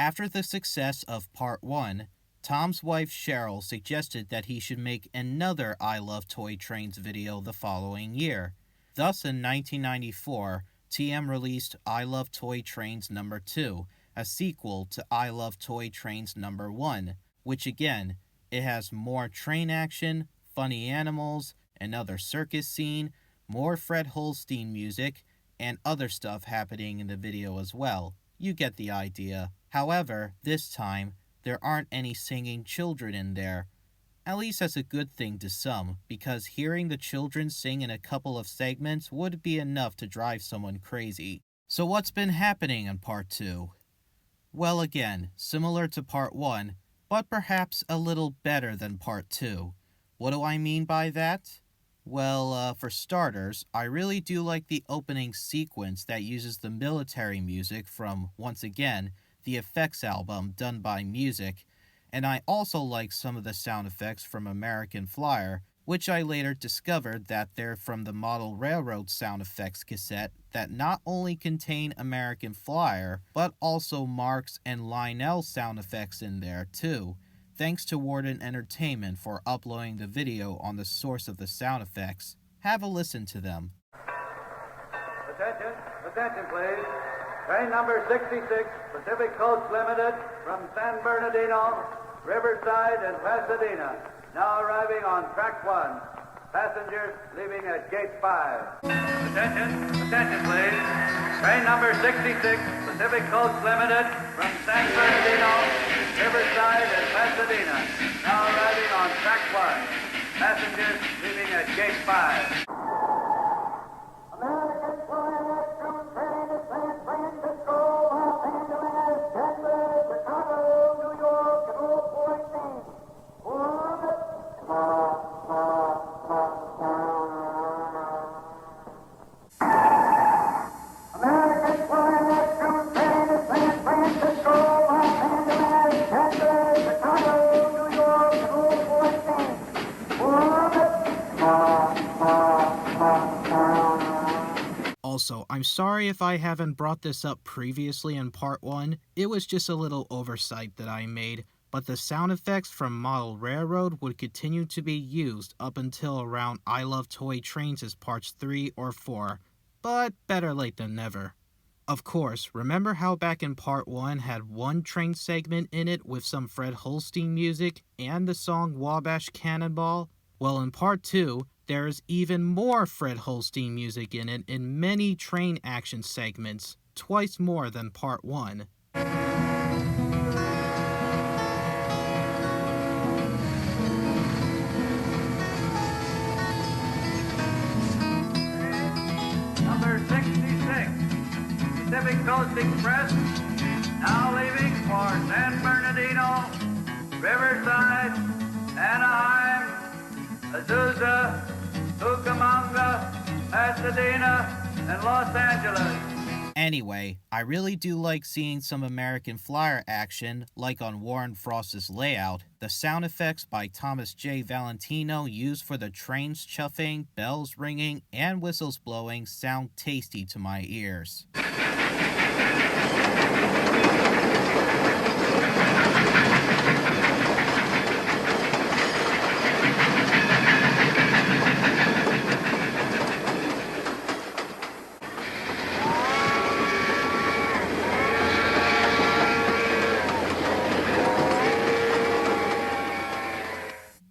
After the success of Part 1, Tom's wife Cheryl suggested that he should make another I Love Toy Trains video the following year. Thus, in 1994, TM released I Love Toy Trains No. 2, a sequel to I Love Toy Trains No. 1, which again, it has more train action, funny animals, another circus scene, more Fred Holstein music, and other stuff happening in the video as well. You get the idea. However, this time, there aren't any singing children in there. At least that's a good thing to some, because hearing the children sing in a couple of segments would be enough to drive someone crazy. So what's been happening in Part 2? Well, again, similar to Part 1, but perhaps a little better than Part 2. What do I mean by that? Well, for starters, I really do like the opening sequence that uses the military music from, once again, the Effects album done by Music, and I also like some of the sound effects from American Flyer, which I later discovered that they're from the Model Railroad sound effects cassette that not only contain American Flyer, but also Mark's and Lionel sound effects in there too. Thanks to Worden Entertainment for uploading the video on the source of the sound effects. Have a listen to them. Attention please. Train number 66, Pacific Coast Limited, from San Bernardino, Riverside, and Pasadena. Now arriving on track 1. Passengers leaving at gate 5. Attention please. Train number 66, Pacific Coast Limited, from San Bernardino, Riverside, and Pasadena. Now arriving on track 1. Passengers leaving at gate 5. American Flyer from train to San Francisco, Los Angeles, Denver, Chicago, New York, and Old Point, Maine. American Flyer from train to San Francisco, Los Angeles, Denver, Chicago, New York, and Old Point, Maine. Also, I'm sorry if I haven't brought this up previously in Part 1, it was just a little oversight that I made, but the sound effects from Model Railroad would continue to be used up until around I Love Toy Trains' Parts 3 or 4, but better late than never. Of course, remember how back in Part 1 had one train segment in it with some Fred Holstein music and the song Wabash Cannonball? Well, in Part 2, there is even more Fred Holstein music in it in many train action segments, twice more than Part 1. Number 66, Pacific Coast Express, now leaving for San Bernardino, Riverside, Anaheim, Azusa, Cucamonga, Pasadena, and Los Angeles. Anyway, I really do like seeing some American Flyer action, like on Warren Frost's layout. The sound effects by Thomas J. Valentino used for the trains chuffing, bells ringing, and whistles blowing sound tasty to my ears.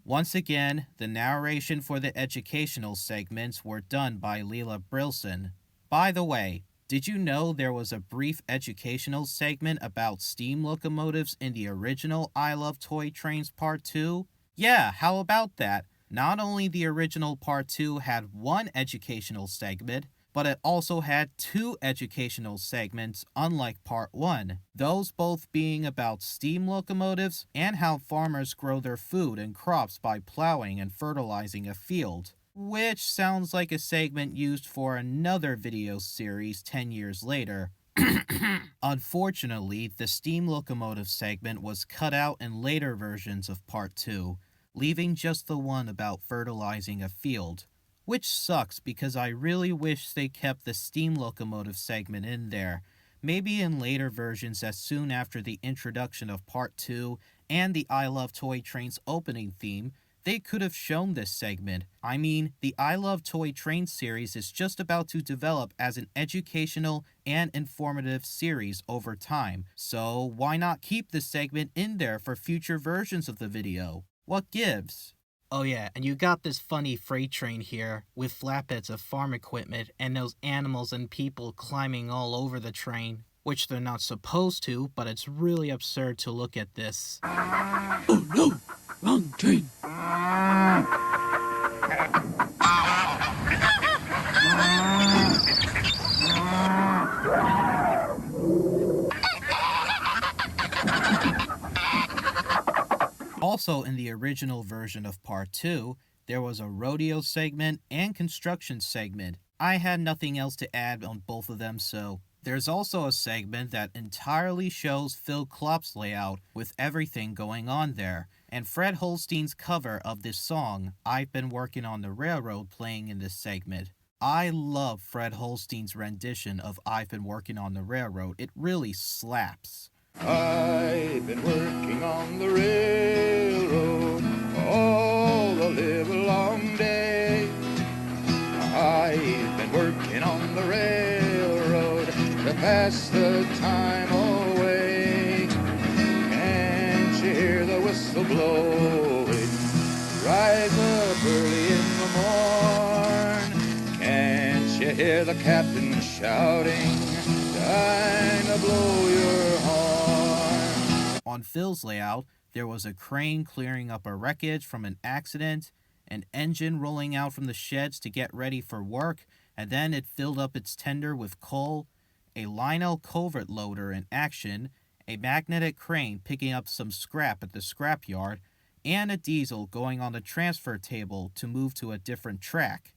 Once again, the narration for the educational segments were done by Leela Brilson. By the way, did you know there was a brief educational segment about steam locomotives in the original I Love Toy Trains Part 2? Yeah, how about that? Not only the original Part 2 had one educational segment, but it also had two educational segments, unlike Part 1, those both being about steam locomotives and how farmers grow their food and crops by plowing and fertilizing a field, which sounds like a segment used for another video series 10 years later. Unfortunately, the steam locomotive segment was cut out in later versions of Part 2, leaving just the one about fertilizing a field. Which sucks because I really wish they kept the steam locomotive segment in there, Maybe in later versions as soon after the introduction of Part 2 and the I Love Toy Trains opening theme, they could have shown this segment. I mean, the I Love Toy Train series is just about to develop as an educational and informative series over time, so why not keep this segment in there for future versions of the video? What gives? Oh yeah, and you got this funny freight train here, with flatbeds of farm equipment and those animals and people climbing all over the train. Which they're not supposed to, but it's really absurd to look at this. Oh no! Wrong train! Also, in the original version of Part 2, there was a rodeo segment and construction segment. I had nothing else to add on both of them, so there's also a segment that entirely shows Phil Klopp's layout with everything going on there, and Fred Holstein's cover of this song, I've Been Working on the Railroad, playing in this segment. I love Fred Holstein's rendition of I've Been Working on the Railroad. It really slaps. I've been working on the railroad all the livelong day. I've been working on the railroad to pass the time away. Can't you hear the whistle blowing? Rise up early in the morn. Can't you hear the captain shouting? Time to blow your horn. On Phil's layout, there was a crane clearing up a wreckage from an accident, an engine rolling out from the sheds to get ready for work, and then it filled up its tender with coal, a Lionel covert loader in action, a magnetic crane picking up some scrap at the scrapyard, and a diesel going on the transfer table to move to a different track.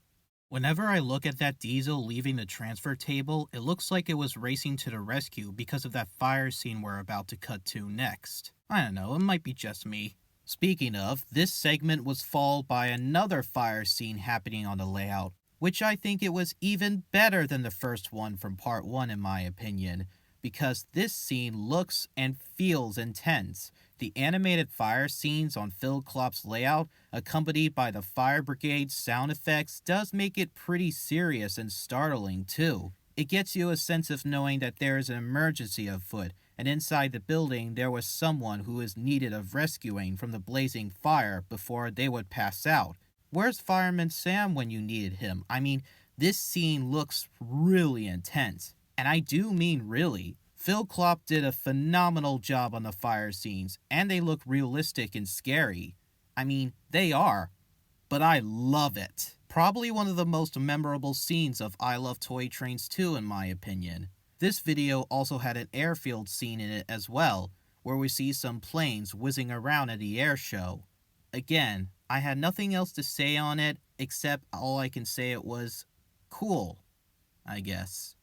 Whenever I look at that diesel leaving the transfer table, it looks like it was racing to the rescue because of that fire scene we're about to cut to next. I don't know, it might be just me. Speaking of, this segment was followed by another fire scene happening on the layout, which I think it was even better than the first one from Part 1 in my opinion, because this scene looks and feels intense. The animated fire scenes on Phil Klopp's layout, accompanied by the fire brigade's sound effects, does make it pretty serious and startling too. It gets you a sense of knowing that there is an emergency afoot, and inside the building there was someone who is needed of rescuing from the blazing fire before they would pass out. Where's Fireman Sam when you needed him? I mean, this scene looks really intense. And I do mean really. Phil Klopp did a phenomenal job on the fire scenes, and they look realistic and scary. I mean, they are. But I love it. Probably one of the most memorable scenes of I Love Toy Trains 2 in my opinion. This video also had an airfield scene in it as well, where we see some planes whizzing around at the air show. Again, I had nothing else to say on it, except all I can say it was cool, I guess.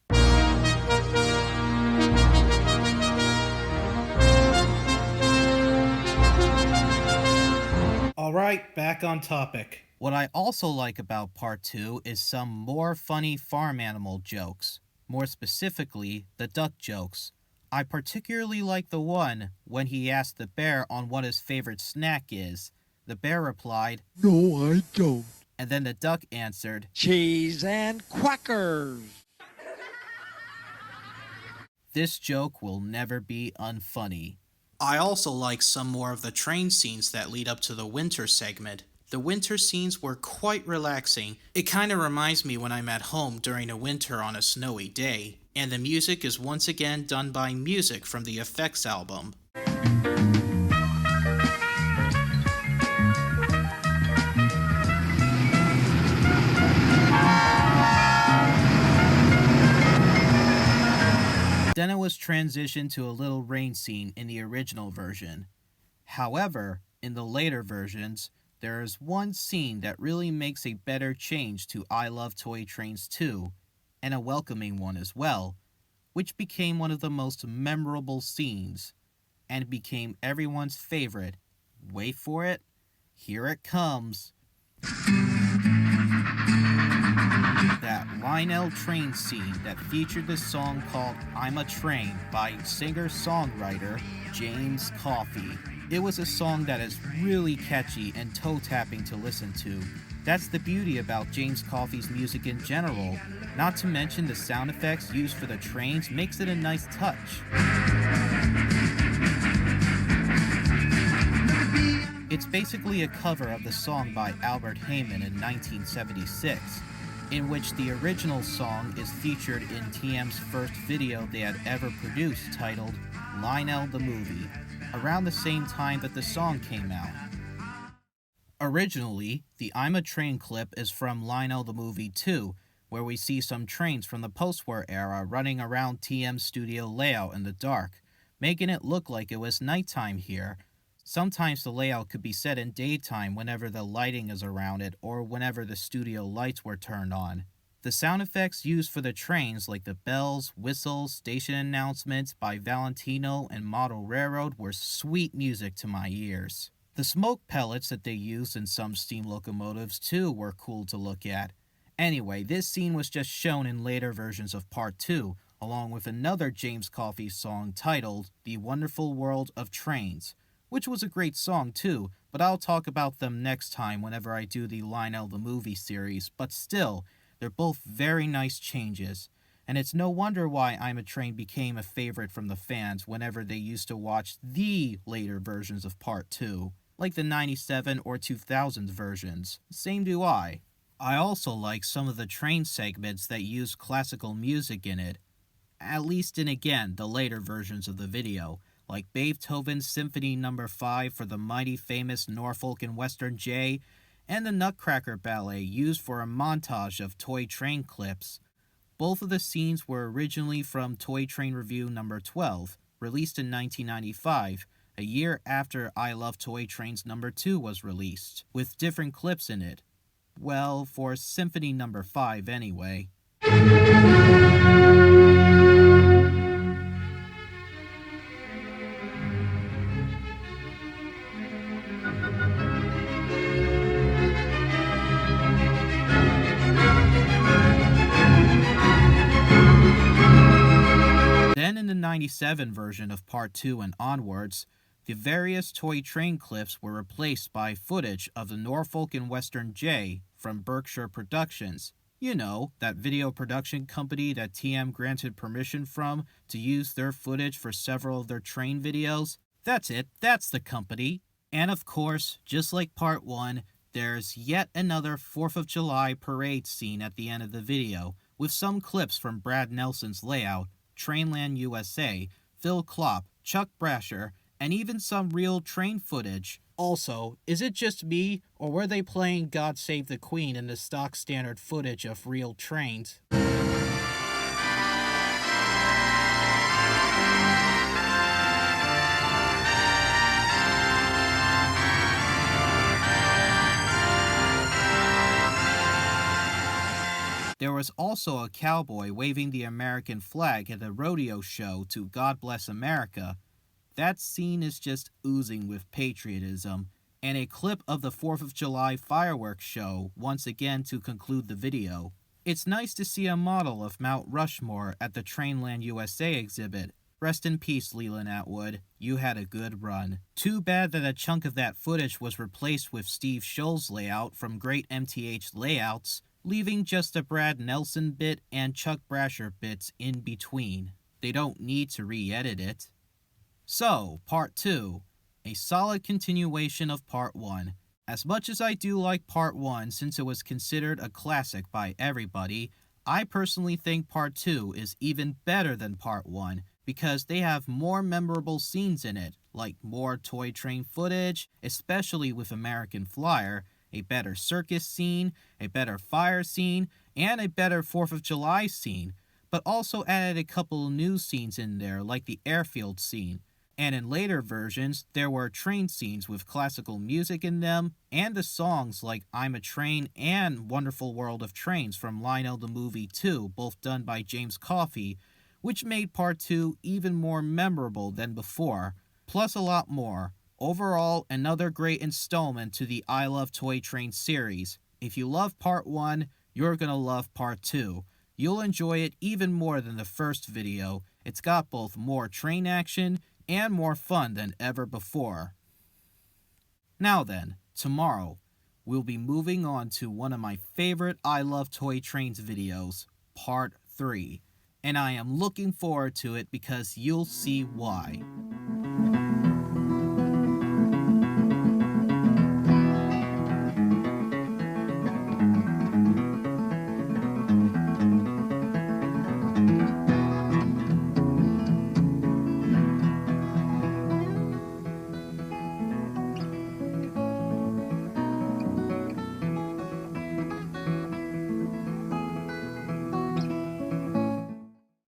Alright, back on topic. What I also like about Part 2 is some more funny farm animal jokes. More specifically, the duck jokes. I particularly like the one when he asked the bear on what his favorite snack is. The bear replied, No, I don't. and then the duck answered, Cheese and quackers. This joke will never be unfunny. I also like some more of the train scenes that lead up to the winter segment. The winter scenes were quite relaxing. It kinda reminds me when I'm at home during a winter on a snowy day. And the music is once again done by music from the Effects album. Then it was transitioned to a little rain scene in the original version. However, in the later versions, there is one scene that really makes a better change to I Love Toy Trains 2, and a welcoming one as well, which became one of the most memorable scenes, and became everyone's favorite. Wait for it, here it comes. That Lionel train scene that featured the song called I'm a Train by singer-songwriter James Coffey. It was a song that is really catchy and toe-tapping to listen to. That's the beauty about James Coffey's music in general. Not to mention the sound effects used for the trains makes it a nice touch. It's basically a cover of the song by Albert Heyman in 1976, in which the original song is featured in TM's first video they had ever produced, titled Lionel the Movie, around the same time that the song came out. Originally, the I'm a Train clip is from Lionel the Movie 2, where we see some trains from the post-war era running around TM's studio layout in the dark, making it look like it was nighttime here. Sometimes the layout could be set in daytime whenever the lighting is around it or whenever the studio lights were turned on. The sound effects used for the trains, like the bells, whistles, station announcements by Valentino and Model Railroad, were sweet music to my ears. The smoke pellets that they used in some steam locomotives too were cool to look at. Anyway, this scene was just shown in later versions of Part 2, along with another James Coffey song titled The Wonderful World of Trains, which was a great song too, but I'll talk about them next time whenever I do the Lionel the Movie series, but still, they're both very nice changes, and it's no wonder why I'm a Train became a favorite from the fans whenever they used to watch the later versions of Part 2, like the 97 or 2000s versions. Same do I. I also like some of the train segments that use classical music in it, at least in, again, the later versions of the video, like Beethoven's Symphony No. 5 for the mighty famous Norfolk and Western J, and the Nutcracker Ballet used for a montage of toy train clips. Both of the scenes were originally from Toy Train Review No. 12, released in 1995, a year after I Love Toy Trains No. 2 was released, with different clips in it. Well, for Symphony No. 5 anyway. Then in the 97 version of Part 2 and onwards, the various toy train clips were replaced by footage of the Norfolk and Western J from Berkshire Productions. You know, that video production company that TM granted permission from to use their footage for several of their train videos. That's it, that's the company. And of course, just like Part 1, there's yet another 4th of July parade scene at the end of the video, with some clips from Brad Nelson's layout, Trainland USA, Phil Klopp, Chuck Brasher, and even some real train footage. Also, is it just me, or were they playing God Save the Queen in the stock standard footage of real trains? There was also a cowboy waving the American flag at a rodeo show to God Bless America. That scene is just oozing with patriotism, and a clip of the 4th of July fireworks show once again to conclude the video. It's nice to see a model of Mount Rushmore at the Trainland USA exhibit. Rest in peace, Leland Atwood. You had a good run. Too bad that a chunk of that footage was replaced with Steve Scholl's layout from Great MTH Layouts, leaving just a Brad Nelson bit and Chuck Brasher bits in between. They don't need to re-edit it. So, Part 2. A solid continuation of Part 1. As much as I do like Part 1 since it was considered a classic by everybody, I personally think Part 2 is even better than Part 1 because they have more memorable scenes in it, like more toy train footage, especially with American Flyer, a better circus scene, a better fire scene, and a better 4th of July scene, but also added a couple new scenes in there like the airfield scene. And in later versions, there were train scenes with classical music in them, and the songs like I'm a Train and Wonderful World of Trains from Lionel the Movie 2, both done by James Coffey, which made Part 2 even more memorable than before, plus a lot more. Overall, another great installment to the I Love Toy Train series. If you love Part 1, you're gonna love Part 2. You'll enjoy it even more than the first video. It's got both more train action and more fun than ever before. Now then, tomorrow, we'll be moving on to one of my favorite I Love Toy Trains videos, Part 3. And I am looking forward to it because you'll see why.